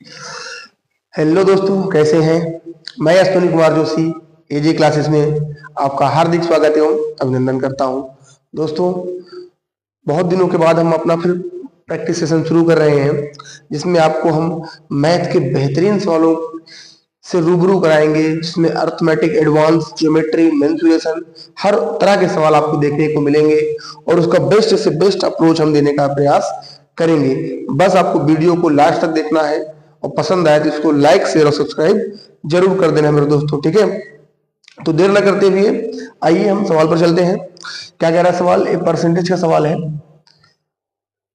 Hello दोस्तों, कैसे हैं। मैं अश्विनी कुमार जोशी एजे क्लासेस में आपका हार्दिक स्वागत एवं अभिनंदन करता हूं। दोस्तों, बहुत दिनों के बाद हम अपना फिर प्रैक्टिस सेशन शुरू कर रहे हैं, जिसमें आपको हम मैथ के बेहतरीन सवालों से रूबरू कराएंगे, जिसमें अर्थमेटिक, एडवांस, ज्योमेट्री, मेंसुरेशन, हर तरह के सवाल आपको देखने को मिलेंगे और उसका बेस्ट से बेस्ट अप्रोच हम देने का प्रयास करेंगे। बस आपको वीडियो को लास्ट तक देखना है और पसंद आए तो इसको लाइक, शेयर और सब्सक्राइब जरूर कर देना मेरे दोस्तों, ठीक है। तो देर न करते हुए आइए हम सवाल पर चलते हैं। क्या कह रहा है सवाल? एक परसेंटेज का सवाल है।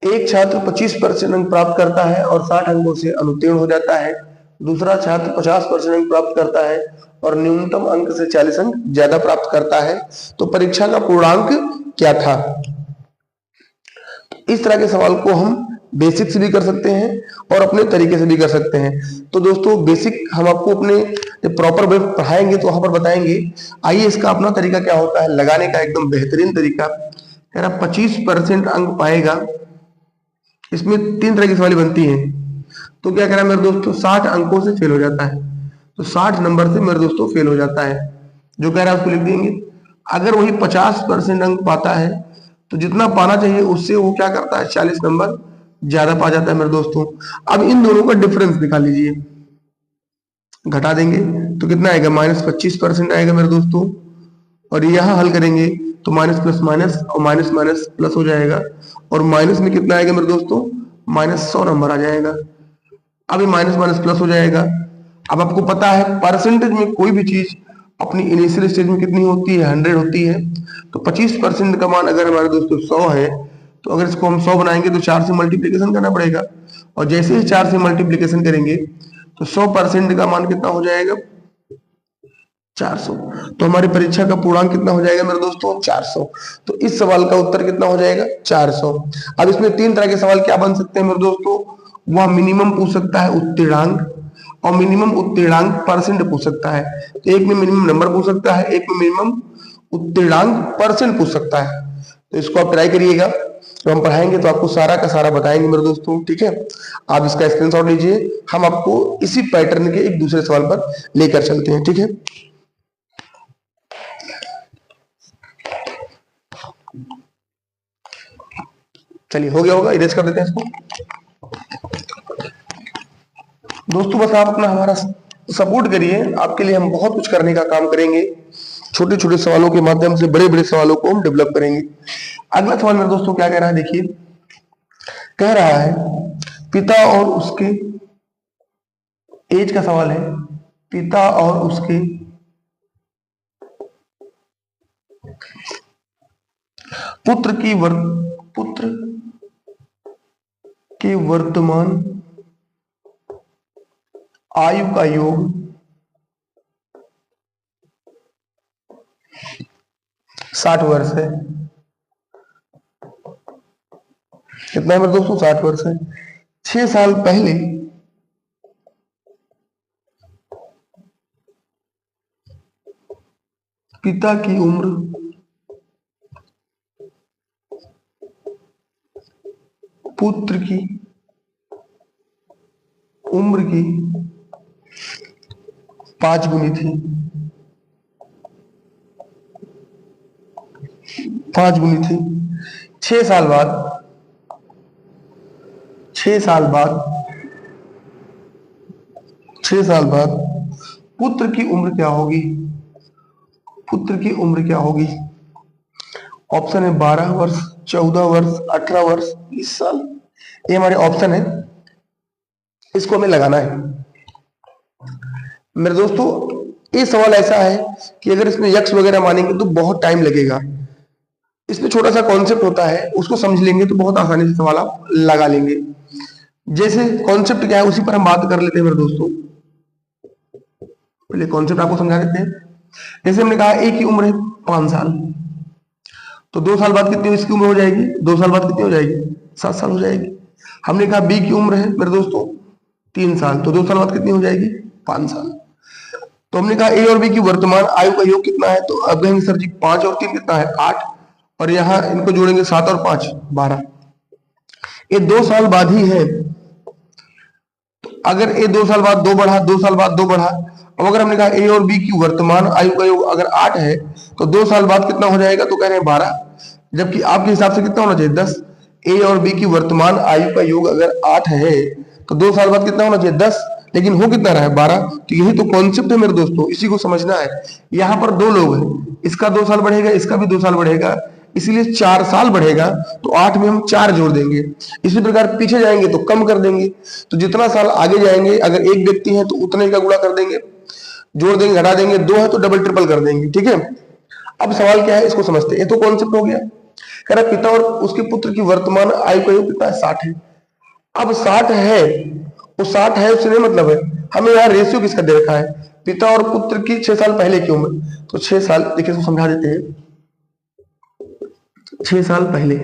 एक छात्र 25% अंक प्राप्त करता है और 60 अंकों से अनुत्तीर्ण हो जाता है। दूसरा छात्र 50% अंक प्राप्त करता है और न्यूनतम अंक से 40 अंक ज्यादा प्राप्त करता है। तो परीक्षा का पूर्णांक क्या था? इस तरह के सवाल को हम बेसिक से भी कर सकते हैं और अपने तरीके से भी कर सकते हैं। तो दोस्तों, बेसिक हम आपको अपने प्रॉपर वे पढ़ाएंगे तो वहां पर बताएंगे। आइए, इसका अपना तरीका क्या होता है लगाने का, एकदम बेहतरीन तरीका। कह रहा 25% अंक पाएगा। इसमें तीन तरह की सवाल बनती है। तो क्या कह रहा है मेरे दोस्तों? 60 अंकों से फेल हो जाता है। तो 60 नंबर से मेरे दोस्तों फेल हो जाता है। जो कह रहा है उसको लिख देंगे। अगर वही 50% अंक पाता है तो जितना पाना चाहिए उससे वो क्या करता है, 40 नंबर ज्यादा पा जाता है मेरे दोस्तों। अब इन दोनों का डिफरेंस निकाल लीजिए, घटा देंगे तो कितना आएगा? -25% आएगा मेरे दोस्तों। और यहां हल करेंगे तो माइनस प्लस माइनस और माइनस माइनस प्लस हो जाएगा। और माइनस में कितना आएगा मेरे दोस्तों? -100 नंबर आ जाएगा। अब ये माइनस माइनस प्लस हो जाएगा। अब आपको पता है परसेंटेज में कोई भी चीज अपनी इनिशियल स्टेज में कितनी होती है? 100 होती है। तो 25% का मान अगर हमारे दोस्तों 100 है, तो अगर इसको हम 100 बनाएंगे तो 4 से मल्टीप्लीकेशन करना पड़ेगा। और जैसे ही 4 से मल्टीप्लीकेशन करेंगे तो 100% का मान कितना हो जाएगा? 400। तो हमारी परीक्षा का पूर्णांक कितना हो जाएगा मेरे दोस्तों? 400। तो इस सवाल का उत्तर कितना हो जाएगा? 400। अब इसमें तीन तरह के सवाल क्या बन सकते हैं मेरे दोस्तों? वह मिनिमम पूछ सकता है उत्तीर्णांक, और मिनिमम उत्तीर्णांक परसेंट पूछ सकता है। तो एक में मिनिमम नंबर पूछ सकता है, एक में मिनिमम उत्तीर्णांक परसेंट पूछ सकता है। तो इसको आप ट्राई करिएगा। तो हम पढ़ाएंगे तो आपको सारा का सारा बताएंगे मेरे दोस्तों, ठीक है। आप इसका स्क्रीनशॉट लीजिए, हम आपको इसी पैटर्न के एक दूसरे सवाल पर लेकर चलते हैं, ठीक है। चलिए, हो गया होगा, इरेज कर देते हैं इसको। दोस्तों, बस आप अपना हमारा सपोर्ट करिए, आपके लिए हम बहुत कुछ करने का काम करेंगे। छोटे छोटे सवालों के माध्यम से बड़े बड़े सवालों को हम डेवलप करेंगे। अगला सवाल मेरे दोस्तों क्या कह रहा है, देखिए। कह रहा है पिता और उसके एज का सवाल है। पिता और उसके पुत्र के वर्तमान आयु का योग 60 वर्ष है। कितना है मेरे दोस्तों? 60 वर्ष है। 6 साल पहले पिता की उम्र पुत्र की उम्र की 5 गुनी थी। 5 गुनी थी। 6 साल बाद 6 साल बाद 6 साल बाद पुत्र की उम्र क्या होगी? पुत्र की उम्र क्या होगी? ऑप्शन है 12 वर्ष, 14 वर्ष, 18 वर्ष, 20 साल। ये हमारे ऑप्शन है, इसको हमें लगाना है मेरे दोस्तों। ये सवाल ऐसा है कि अगर इसमें यक्स वगैरह मानेंगे तो बहुत टाइम लगेगा। इसमें छोटा सा कॉन्सेप्ट होता है, उसको समझ लेंगे तो बहुत आसानी से सवाल आप लगा लेंगे। जैसे कॉन्सेप्ट क्या है उसी पर हम बात कर लेते हैं मेरे दोस्तों। पहले कॉन्सेप्ट आपको समझा देते हैं। जैसे हमने कहा ए की उम्र है 5 साल, तो 2 साल बाद कितनी इसकी उम्र हो जाएगी? 2 साल बाद कितनी हो जाएगी? 7 साल हो जाएगी। हमने कहा बी की उम्र है मेरे दोस्तों 3 साल, तो 2 साल बाद कितनी हो जाएगी? 5 साल। तो हमने कहा ए और बी की वर्तमान आयु का योग कितना है? तो अब कहेंगे सर जी 5 और 3 कितना है? 8। और यहां इनको जोड़ेंगे 7 और 5 12। ये 2 साल बाद ही है। तो अगर ए 2 साल बाद 2 बढ़ा, 2 साल बाद 2 बढ़ा। अब अगर हमने कहा ए और बी की वर्तमान आयु का योग अगर 8 है तो 2 साल बाद कितना हो जाएगा, तो कह रहे हैं 12, जबकि आपके हिसाब से कितना होना चाहिए 10। ए और बी की वर्तमान आयु का योग अगर 8 है तो 2 साल बाद कितना होना चाहिए 10, लेकिन हो कितना रहा है 12। तो यही तो कॉन्सेप्ट है मेरे दोस्तों, इसी को समझना है। यहाँ पर 2 लोग हैं, इसका 2 साल बढ़ेगा, इसका भी 2 साल बढ़ेगा, इसीलिए 4 साल बढ़ेगा, तो 8 में हम 4 जोड़ देंगे। इसी प्रकार पीछे जाएंगे तो कम कर देंगे, तो जितना साल आगे जाएंगे अगर एक व्यक्ति है तो उतने का गुणा कर देंगे, जोड़ देंगे, घटा देंगे, 2 है तो डबल ट्रिपल कर देंगे। ठीक है, अब सवाल क्या है इसको समझते हैं। ये तो कॉन्सेप्ट हो गया। कह रहा पिता और उसके पुत्र की वर्तमान आयु का योग कितना है 60 है। अब 60 है, वो 60 है उससे नहीं मतलब है, हमें यहाँ रेशियो किसका दे रखा है, पिता और पुत्र की 6 साल पहले की उम्र। तो 6 साल देखिए इसको समझा देते हैं। 6 साल पहले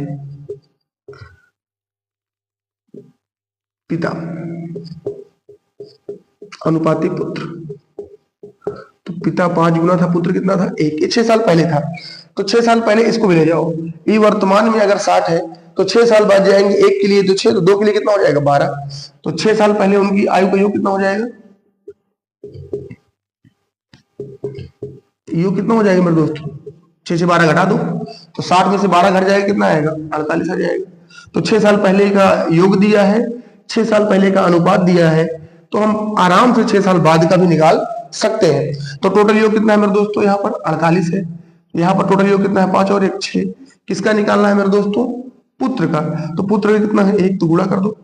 पिता अनुपाति पुत्र, तो पिता 5 गुना था, पुत्र कितना था 1, ये 6 साल पहले था। तो 6 साल पहले इसको भी ले जाओ, ये वर्तमान में अगर 60 है तो 6 साल बाद जाएंगे, 1 के लिए तो 6, तो 2 के लिए कितना हो जाएगा 12। तो 6 साल पहले उनकी आयु का योग कितना हो जाएगा, योग कितना हो जाएगा मेरे दोस्तों, 6 से 12 घटा दो, तो 60 में से 12 घट जाएगा, कितना आएगा 48 आ जाएगा। तो 6 साल पहले का योग दिया है, 6 साल पहले का अनुपात दिया है, तो हम आराम से 6 साल बाद का भी निकाल सकते हैं। तो टोटल योग कितना है मेरे दोस्तों, यहाँ पर 48 है, यहाँ पर टोटल योग कितना है 5 और 1 6। किसका निकालना है मेरे दोस्तों, पुत्र का। तो पुत्र का कितना है 1, तो गुणा कर दो,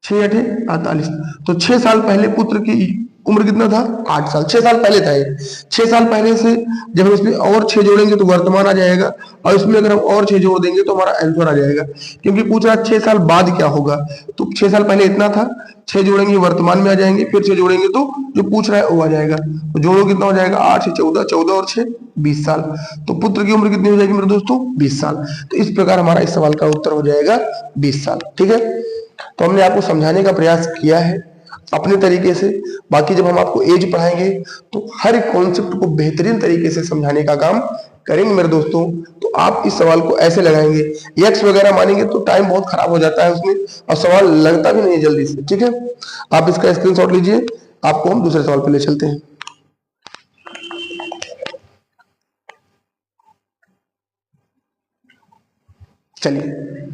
6 8 48। तो 6 साल पहले पुत्र की उम्र कितना था 8 साल, 6 साल पहले था ये। 6 साल पहले से जब हम इसमें और 6 जोड़ेंगे तो वर्तमान आ जाएगा, और इसमें अगर हम और 6 जोड़ देंगे तो हमारा आंसर आ जाएगा, क्योंकि पूछ रहा है 6 साल बाद क्या होगा। तो 6 साल पहले इतना था, 6 जोड़ेंगे वर्तमान में आ जाएंगे, फिर 6 जोड़ेंगे तो जो पूछ रहा है वो आ जाएगा। तो जोड़ो कितना हो जाएगा 8 से 14, 14 और 6 20 साल। तो पुत्र की उम्र कितनी हो जाएगी मेरे दोस्तों 20 साल। तो इस प्रकार हमारा इस सवाल का उत्तर हो जाएगा 20 साल। ठीक है, तो हमने आपको समझाने का प्रयास किया है अपने तरीके से। बाकी जब हम आपको एज पढ़ाएंगे तो हर एक कॉन्सेप्ट को बेहतरीन तरीके से समझाने का काम करेंगे मेरे दोस्तों। तो आप इस सवाल को ऐसे लगाएंगे, एक्स वगैरह मानेंगे तो टाइम बहुत खराब हो जाता है उसमें, और सवाल लगता भी नहीं है जल्दी से। ठीक है, आप इसका स्क्रीनशॉट लीजिए, आपको हम दूसरे सवाल पे ले चलते हैं। चलिए,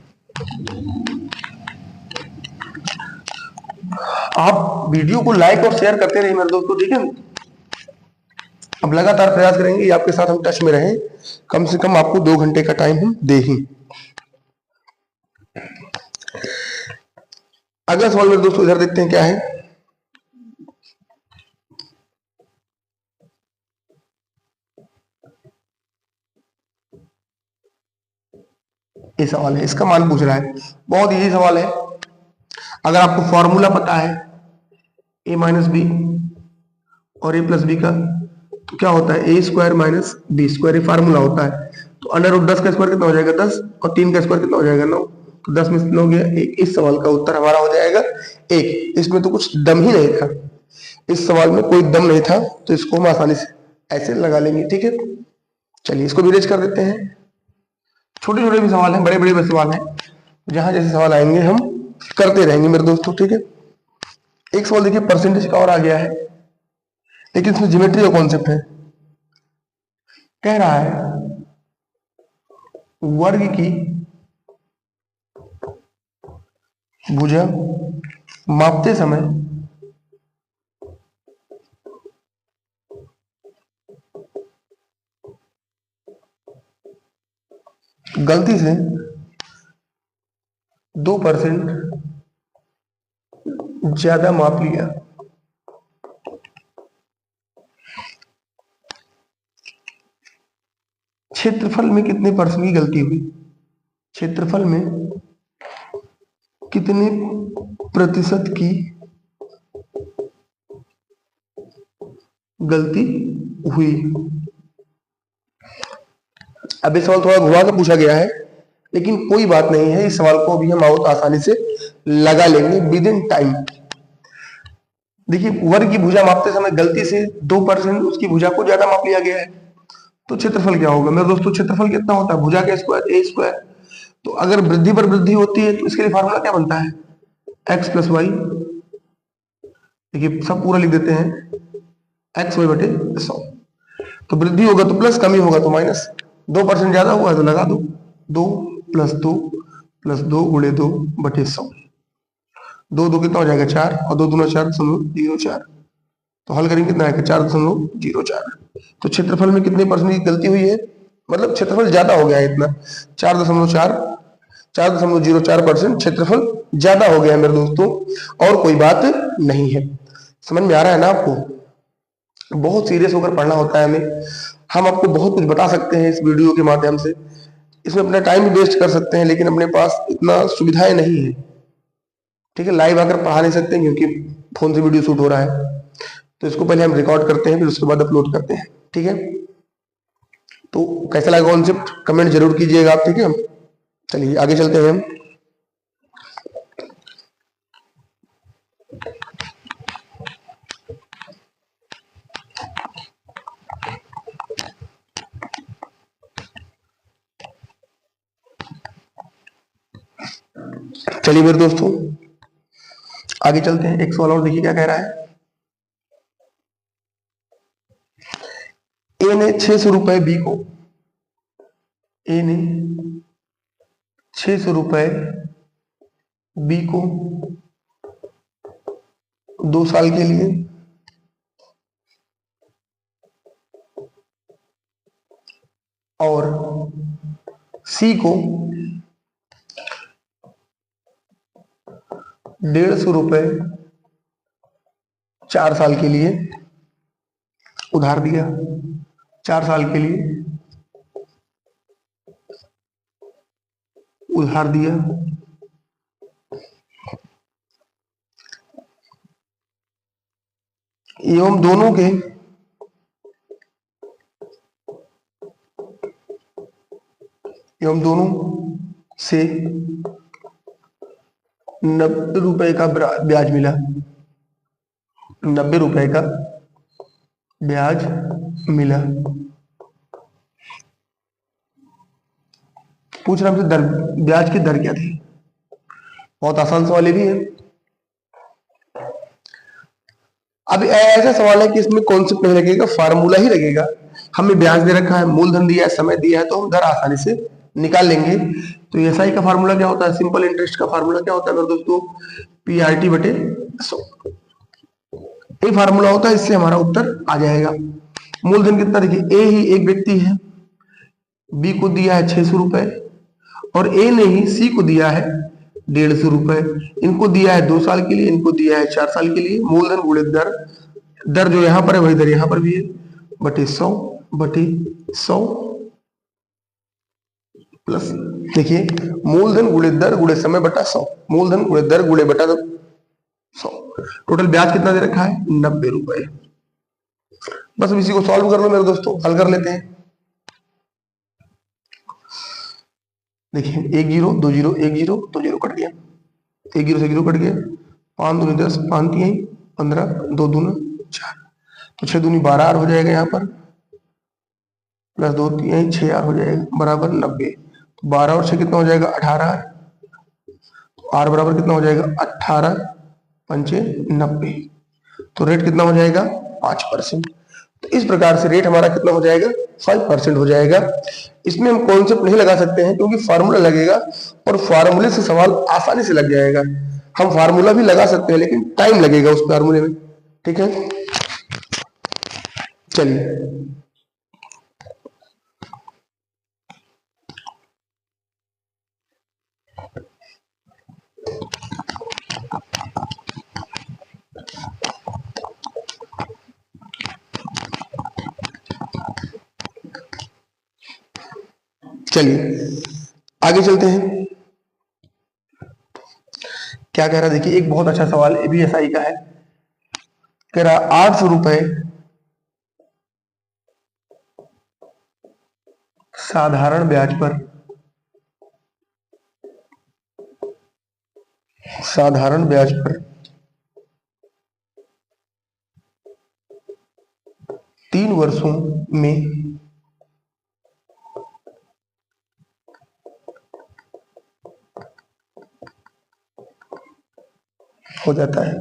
आप वीडियो को लाइक और शेयर करते रहिए मेरे दोस्तों। ठीक है, अब लगातार प्रयास करेंगे आपके साथ हम टच में रहें, कम से कम आपको 2 घंटे का टाइम हम दे ही। अगला सवाल मेरे दोस्तों इधर देखते हैं क्या है। ये सवाल है, इसका मान पूछ रहा है, बहुत इजी सवाल है। अगर आपको फॉर्मूला पता है a माइनस बी और a प्लस बी का, तो क्या होता है a square minus b square, ये फार्मूला होता है। तो अंडर रूट 10 का स्क्वायर कितना हो जाएगा 10, और 3 का स्क्वायर कितना हो जाएगा 9, तो 10 में से 9 गया 1। इस सवाल का उत्तर हमारा हो जाएगा 1। इसमें तो कुछ दम ही नहीं था, इस सवाल में कोई दम नहीं था, तो इसको हम आसानी से ऐसे लगा लेंगे। ठीक है, चलिए इसको भी रेज कर देते हैं। छोटे छोटे भी सवाल हैं, बड़े बड़े भी सवाल हैं, जहां जैसे सवाल आएंगे हम करते रहेंगे मेरे दोस्तों। ठीक है, एक सवाल देखिए परसेंटेज का और आ गया है, लेकिन इसमें ज्योमेट्री का कॉन्सेप्ट है। कह रहा है वर्ग की भुजा मापते समय गलती से 2% ज्यादा माप लिया। क्षेत्रफल में कितने परसेंट की गलती हुई, क्षेत्रफल में कितने प्रतिशत की गलती हुई। अब ये सवाल थोड़ा घुमा कर पूछा गया है, लेकिन कोई बात नहीं है, इस सवाल को भी हम बहुत आसानी से लगा लेंगे विद इन टाइम। देखिए वर्ग की भुजा मापते समय गलती से 2% उसकी भुजा को ज्यादा माप लिया गया है, तो क्षेत्रफल क्या होगा मेरे दोस्तों, क्षेत्रफल कितना होता है भुजा का स्क्वायर ए स्क्वायर। तो अगर वृद्धि पर वृद्धि होती है तो इसके लिए फार्मूला क्या बनता है x प्लस वाई देखिए सब पूरा लिख देते हैं, एक्स वाई बटे 100। तो वृद्धि होगा तो प्लस, कमी होगा तो माइनस। 2% ज्यादा हुआ है तो लगा दो, 2 + 2 गुणे 2 बटे 100। 2 कितना हो जाएगा 4, और 2 दूना 4.04। तो हल करेंगे कितना आएगा 4.04। तो क्षेत्रफल में कितने परसेंट की गलती हुई है, मतलब क्षेत्रफल ज्यादा हो गया है इतना, 4.04% क्षेत्रफल ज्यादा हो गया है मेरे दोस्तों, और कोई बात नहीं है। समझ में आ रहा है ना आपको? बहुत सीरियस होकर पढ़ना होता है हमें। हम आपको बहुत कुछ बता सकते हैं इस वीडियो के माध्यम से, इसमें अपना टाइम भी वेस्ट कर सकते हैं, लेकिन अपने पास इतना सुविधाएं नहीं है। ठीक है, लाइव आकर पढ़ा नहीं सकते क्योंकि फोन से वीडियो शूट हो रहा है, तो इसको पहले हम रिकॉर्ड करते हैं, फिर उसके बाद अपलोड करते हैं। ठीक है, तो कैसा लगा कॉन्सेप्ट कमेंट जरूर कीजिएगा आप। ठीक है, चलिए आगे चलते हैं हम। चलिए मेरे दोस्तों आगे चलते हैं। एक सवाल और देखिए क्या कह रहा है। ए ने 600 रुपए बी को, ए ने 600 रुपए बी को 2 साल के लिए और सी को 150 रुपए 4 साल के लिए उधार दिया। 4 साल के लिए उधार दिया, एवं दोनों के से 90 रुपए का ब्याज मिला। 90 रुपए का ब्याज मिला। पूछ रहा हमसे दर, ब्याज की दर क्या थी। बहुत आसान सवाल ये भी है। अब ऐसा सवाल है कि इसमें कॉन्सेप्ट नहीं लगेगा, फार्मूला ही लगेगा। हमें ब्याज दे रखा है, मूलधन दिया है, समय दिया है, तो हम दर आसानी से निकाल लेंगे। तो एसआई का फार्मूला क्या होता है, सिंपल इंटरेस्ट का फार्मूला क्या होता है मेरे दोस्तों, पीआरटी बटे 100। ये फार्मूला होता है, इससे हमारा उत्तर आ जाएगा। मूलधन कितना, देखिए ए ही एक व्यक्ति है, बी को दिया है 600 रुपए, और ए ने ही सी को दिया है 150 रुपए। इनको दिया है 2 साल के लिए, इनको दिया है 4 साल के लिए। मूलधन गुणित दर, दर जो यहां पर है वही दर यहां पर भी है, बटे 100 बटे 100 प्लस, देखिए मूलधन गुणित दर गुणे समय बटा 100, मूलधन गुणित दर गुणे बटा 100। टोटल ब्याज कितना दे रखा है 90 रुपए। बस अब इसी को सॉल्व कर लो मेरे दोस्तों, हल कर लेते हैं। देखिए 1 0 2 0 1 0 2 0 कट गया, 1 0 से 0 कट गया, 5 दूनी 10, 5 3 15, 2 दूना 4, तो 6 दूनी 12 हो जाएगा यहाँ पर, प्लस 2 3 6 हो जाएगा बराबर 90। तो 12 और 6 कितना हो जाएगा 18, तो आर बराबर कितना हो जाएगा 18 पंचे 90। तो रेट कितना हो जाएगा 5%। तो इस प्रकार से रेट हमारा कितना हो जाएगा 5% हो जाएगा। इसमें हम कॉन्सेप्ट नहीं लगा सकते हैं क्योंकि फार्मूला लगेगा, और फार्मूले से सवाल आसानी से लग जाएगा। हम फार्मूला भी लगा सकते हैं लेकिन टाइम लगेगा उस फार्मूले में। ठीक है, चलिए चलिए आगे चलते हैं। क्या कह रहा है देखिए, एक बहुत अच्छा सवाल एबीएसआई का है। कह रहा 800 रुपए साधारण ब्याज पर, साधारण ब्याज पर 3 वर्षों में हो जाता है।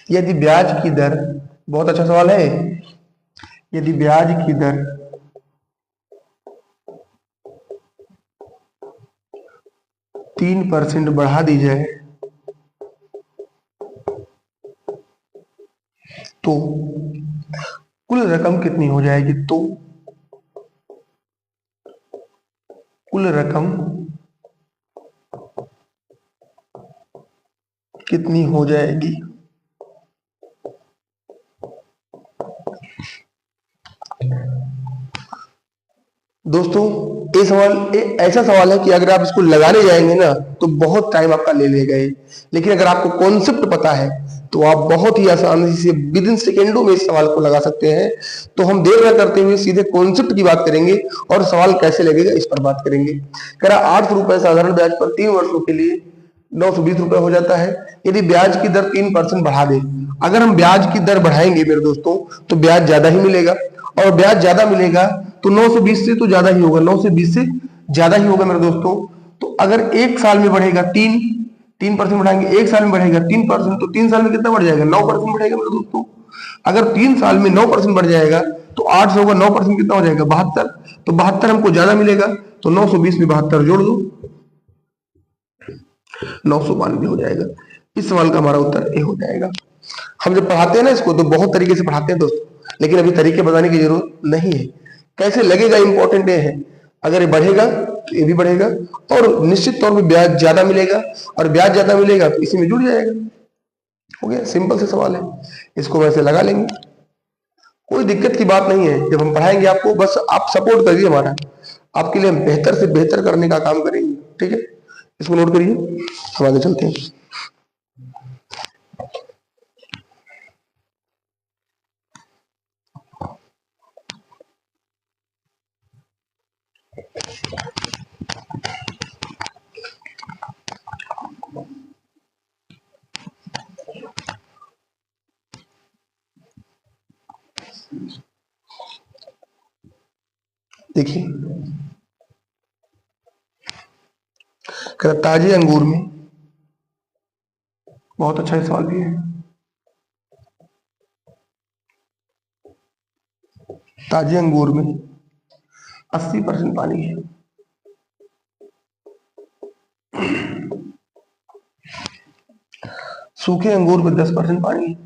यदि ब्याज की दर, बहुत अच्छा सवाल है, यदि ब्याज की दर 3% बढ़ा दी जाए तो कुल रकम कितनी हो जाएगी? तो कुल रकम कितनी हो जाएगी? दोस्तों ये सवाल ऐसा सवाल है कि अगर आप इसको लगाने जाएंगे ना तो बहुत टाइम आपका ले लेगा ये, लेकिन अगर आपको कॉन्सेप्ट पता है तो आप बहुत ही आसानी से विद इन सेकेंडों में इस सवाल को लगा सकते हैं। तो हम देर न करते हुए सीधे कॉन्सेप्ट की बात करेंगे और सवाल कैसे लगेगा इस पर बात करेंगे। कह रहा 8 रुपए साधारण ब्याज पर 3 वर्षों के लिए 920 रुपए हो जाता है यदि ब्याज की दर 3% बढ़ा दे। अगर हम ब्याज की दर बढ़ाएंगे मेरे दोस्तों तो ब्याज ज्यादा ही मिलेगा, और ब्याज ज्यादा मिलेगा तो 920 से तो ज्यादा ही होगा, 920 से ज्यादा ही होगा मेरे दोस्तों। तो अगर एक साल में बढ़ेगा 3% बढ़ाएंगे, एक साल में बढ़ेगा 3%, तो 3 साल में कितना बढ़ जाएगा? 9% बढ़ेगा मेरे दोस्तों। अगर 3 साल में 9% बढ़ जाएगा तो 8 से होगा 9% कितना हो जाएगा? 72। तो 72 हमको ज्यादा मिलेगा तो 920 में 72 जोड़ दो, 992 हो जाएगा। इस सवाल का हमारा उत्तर ए हो जाएगा। हम जब पढ़ाते हैं ना इसको तो बहुत तरीके से पढ़ाते हैं दोस्तों, लेकिन अभी तरीके बताने की जरूरत नहीं है। कैसे लगेगा इंपॉर्टेंट ये है। अगर ये बढ़ेगा तो ये भी बढ़ेगा और निश्चित तौर पे ब्याज ज्यादा मिलेगा, और ब्याज ज्यादा मिलेगा तो इसी में जुड़ जाएगा। हो गया, सिंपल से सवाल है, इसको वैसे लगा लेंगे, कोई दिक्कत की बात नहीं है। जब हम पढ़ाएंगे आपको बस आप सपोर्ट करिए हमारा, आपके लिए हम बेहतर से बेहतर करने का काम करेंगे। ठीक है, इसको नोट करिए, हम आगे चलते हैं। देखिए ताजे अंगूर में, बहुत अच्छा सवाल भी है, ताजे अंगूर में 80% पानी है, सूखे अंगूर में 10% पानी है,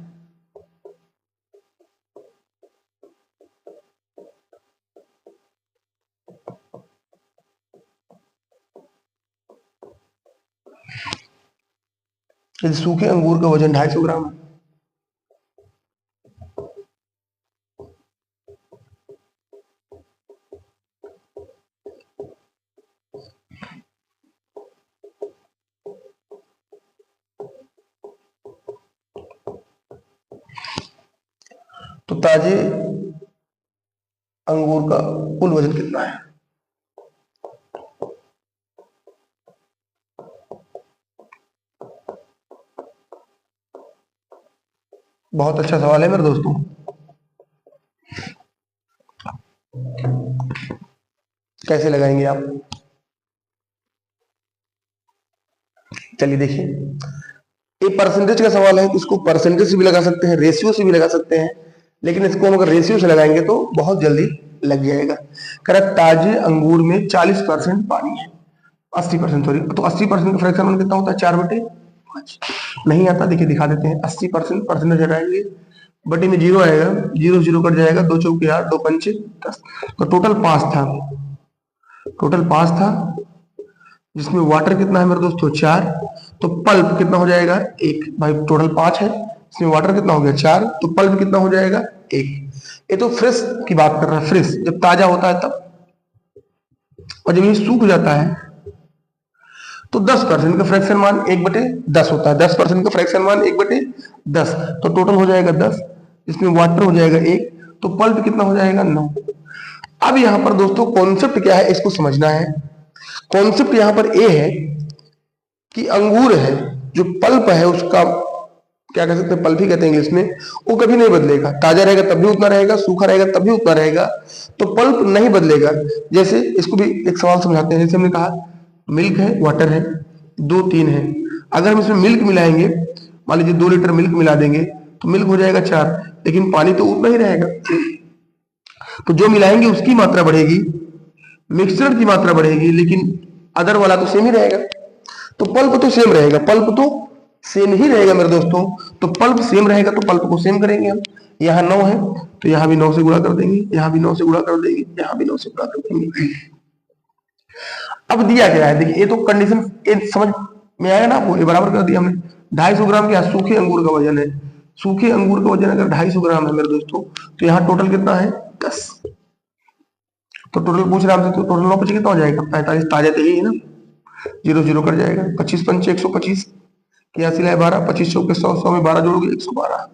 यदि सूखे अंगूर का वजन 250 ग्राम है तो ताजे अंगूर का कुल वजन कितना है? बहुत अच्छा सवाल है मेरे दोस्तों। कैसे लगाएंगे आप? चलिए देखिए, ये परसेंटेज का सवाल है, इसको परसेंटेज से भी लगा सकते हैं, रेशियो से भी लगा सकते हैं, लेकिन इसको हम अगर रेशियो से लगाएंगे तो बहुत जल्दी लग जाएगा। करेक्ट, ताजे अंगूर में 40% पानी है, 80% सॉरी, तो 80% का फ्रैक्शन कितना होता है? 4/5 नहीं आता, देखिए दिखा देते हैं। 80% परसेंटेज हटाएंगे, बटे में 0 आएगा, 0 0 कट जाएगा, 2 चौके 8, 2 पंचे 10, तो टोटल 5 था, टोटल 5 था, जिसमें वाटर कितना है मेरे दोस्तों? 4, तो पल्प कितना हो जाएगा? 1। भाई टोटल 5 है, इसमें वाटर कितना हो गया? 4, तो पल्प कितना हो जाएगा? 1। ये तो फ्रेश की बात कर रहा है, फ्रेश जब ताजा होता है तब, और जब ये सूख जाता है तो 10% का फ्रैक्शन मान 1/10 होता है, 10% का फ्रैक्शन मान 1/10, तो टोटल हो जाएगा 10, इसमें वाटर हो जाएगा 1, तो पल्प कितना हो जाएगा? 9। अब यहां पर दोस्तों कॉन्सेप्ट क्या है इसको समझना है। कॉन्सेप्ट यहां पर ये है कि अंगूर है, जो पल्प है उसका क्या कह सकते हैं, पल्प ही कहते हैं इंग्लिश में, वो कभी नहीं बदलेगा, ताजा रहेगा तब भी उतना रहेगा, सूखा रहेगा तब भी उतना रहेगा, तो पल्प नहीं बदलेगा। जैसे इसको भी एक सवाल समझाते हैं, जैसे हमने कहा मिल्क है, वाटर है, 2 3 है, अगर हम इसमें मिल्क मिलाएंगे, मान लीजिए 2 लीटर मिल्क मिला देंगे तो मिल्क हो जाएगा 4, लेकिन पानी तो उतना ही रहेगा। तो जो मिलाएंगे उसकी मात्रा बढ़ेगी, मिक्सचर की मात्रा बढ़ेगी, लेकिन अदर वाला तो सेम ही रहेगा। तो पल्प तो सेम रहेगा, पल्प तो सेम ही रहेगा मेरे दोस्तों। तो पल्प सेम रहेगा तो पल्प को सेम करेंगे हम। यहाँ 9 है तो यहाँ भी 9 से गुणा कर देंगे, यहाँ भी 9 से गुणा कर देंगे, यहाँ भी 9 से गुणा कर देंगे। अब दिया क्या है, देखिए ये तो कंडीशन समझ में आया ना आपको, ये बराबर कर दिया हमने। 250 ग्राम क्या सूखे अंगूर का वजन है, सूखे अंगूर का वजन अगर 250 ग्राम है मेरे दोस्तों, तो यहाँ टोटल कितना है 10। तो टोटल पूछ रहे हमसे, तो टोटल 9 कितना हो जाएगा 45, ताजा तो यही है ना, 0 0 कर जाएगा। 25 पंच 125, 81 लाए 12, 25 चौके 100, 100 में 12 जोड़ोगे 112।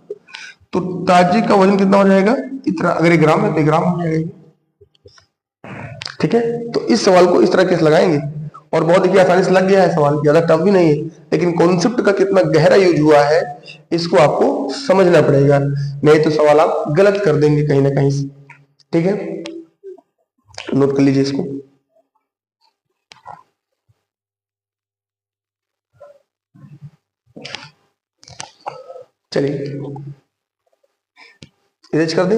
तो ताजे का वजन कितना हो जाएगा इतना, अगर एक ग्राम है तो ग्राम हो जाएगा। ठीक है, तो इस सवाल को इस तरह कैसे लगाएंगे, और बहुत देखिए आसानी से लग गया है सवाल, ज्यादा टफ भी नहीं है, लेकिन कॉन्सेप्ट का कितना गहरा यूज हुआ है इसको आपको समझना पड़ेगा, नहीं तो सवाल आप गलत कर देंगे कहीं ना कहीं से। ठीक है, नोट कर लीजिए इसको। चलिए इरेज कर दें।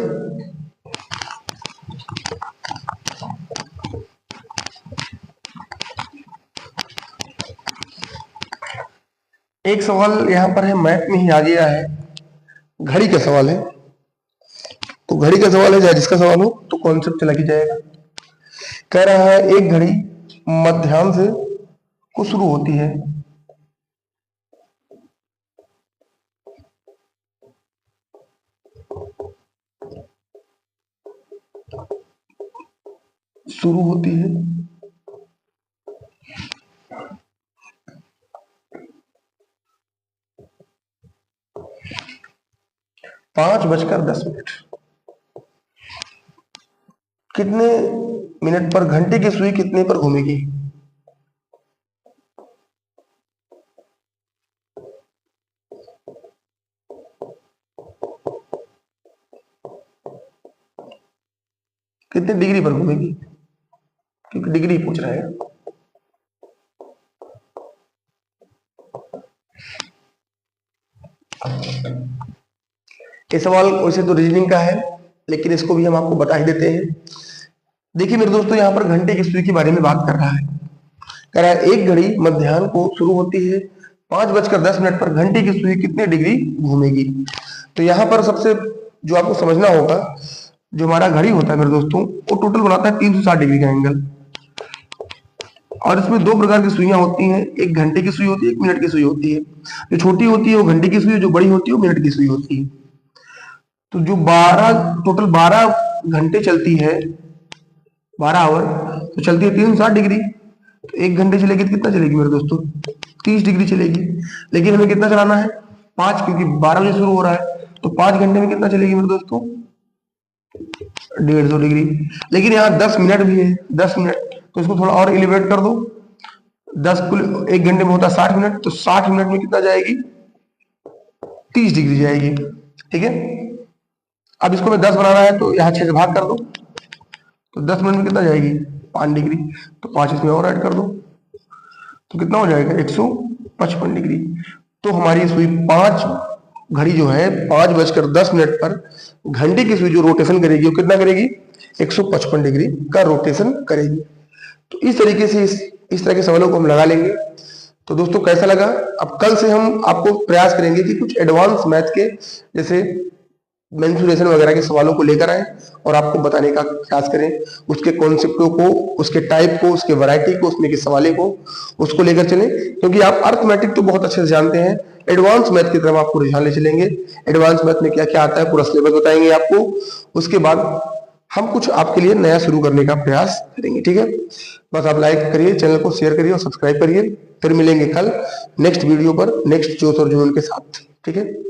एक सवाल यहां पर है, मैथ में ही आ गया है, घड़ी का सवाल है। तो घड़ी का सवाल है, जिसका सवाल हो तो कॉन्सेप्ट चला के जाएगा। कह रहा है एक घड़ी मध्याह्न से को शुरू होती है, शुरू होती है 5:10। कितने मिनट पर घंटे की सुई कितने पर घूमेगी? कितने डिग्री पर घूमेगी, क्योंकि डिग्री पूछ रहा है। ये सवाल वैसे तो रीजनिंग का है, लेकिन इसको भी हम आपको बता ही देते हैं। देखिए मेरे दोस्तों, यहाँ पर घंटे की सुई के बारे में बात कर रहा है। कह रहा है एक घड़ी मध्याह्न को शुरू होती है, 5:10 पर घंटे की सुई कितने डिग्री घूमेगी। तो यहाँ पर सबसे जो आपको समझना होगा, जो हमारा घड़ी होता है मेरे दोस्तों, वो टोटल बनाता है 360 डिग्री का एंगल, और इसमें दो प्रकार की सुइयां होती हैं, एक घंटे की सुई होती है, एक मिनट की सुई होती है। जो छोटी होती है वो घंटे की सुई, जो बड़ी होती है वो मिनट की सुई होती है। तो जो 12 घंटे चलती है, 12 आवर, तो चलती है 360 डिग्री। तो 1 घंटे चलेगी तो कितना चलेगी मेरे दोस्तों, 30 डिग्री चलेगी। लेकिन हमें कितना चलाना है 5, क्योंकि 12 बजे शुरू हो रहा है, तो 5 घंटे में कितना चलेगी मेरे दोस्तों 150 डिग्री। लेकिन यहाँ 10 मिनट भी है, 10 मिनट, तो इसको थोड़ा और एलिवेट कर दो। 10 कुल 1 घंटे में होता है 60 मिनट, तो 60 मिनट में कितना जाएगी 30 डिग्री जाएगी। ठीक है, अब इसको मैं 10 बनाना है तो यहाँ 6 से भाग कर दो, तो 10 मिनट में कितना जाएगी 5 डिग्री, तो 5 इसमें और ऐड कर दो, तो कितना हो जाएगा 155 डिग्री। तो हमारी सुई 5 घड़ी जो है 5:10 पर घंटे की सुई जो रोटेशन करेगी वो कितना करेगी 155 डिग्री का रोटेशन करेगी। तो इस तरीके से इस तरह के सवालों को हम लगा लेंगे। तो दोस्तों कैसा लगा, अब कल से हम आपको प्रयास करेंगे कि कुछ एडवांस मैथ के जैसे मेंसुरेशन वगैरह के सवालों को लेकर आए और आपको बताने का प्रयास करें, उसके कॉन्सेप्टों को, उसके टाइप को, उसके वैरायटी को, उसमें के सवालों को, उसको लेकर चलें। क्योंकि आप अर्थमेटिक तो बहुत अच्छे से जानते हैं, एडवांस मैथ की तरफ आपको रुझान ले चलेंगे। एडवांस मैथ में क्या क्या आता है पूरा सिलेबस बताएंगे आपको, उसके बाद हम कुछ आपके लिए नया शुरू करने का प्रयास करेंगे। ठीक है, बस आप लाइक करिए, चैनल को शेयर करिए और सब्सक्राइब करिए। फिर मिलेंगे कल नेक्स्ट वीडियो पर, नेक्स्ट जोश और जुनून के साथ। ठीक है।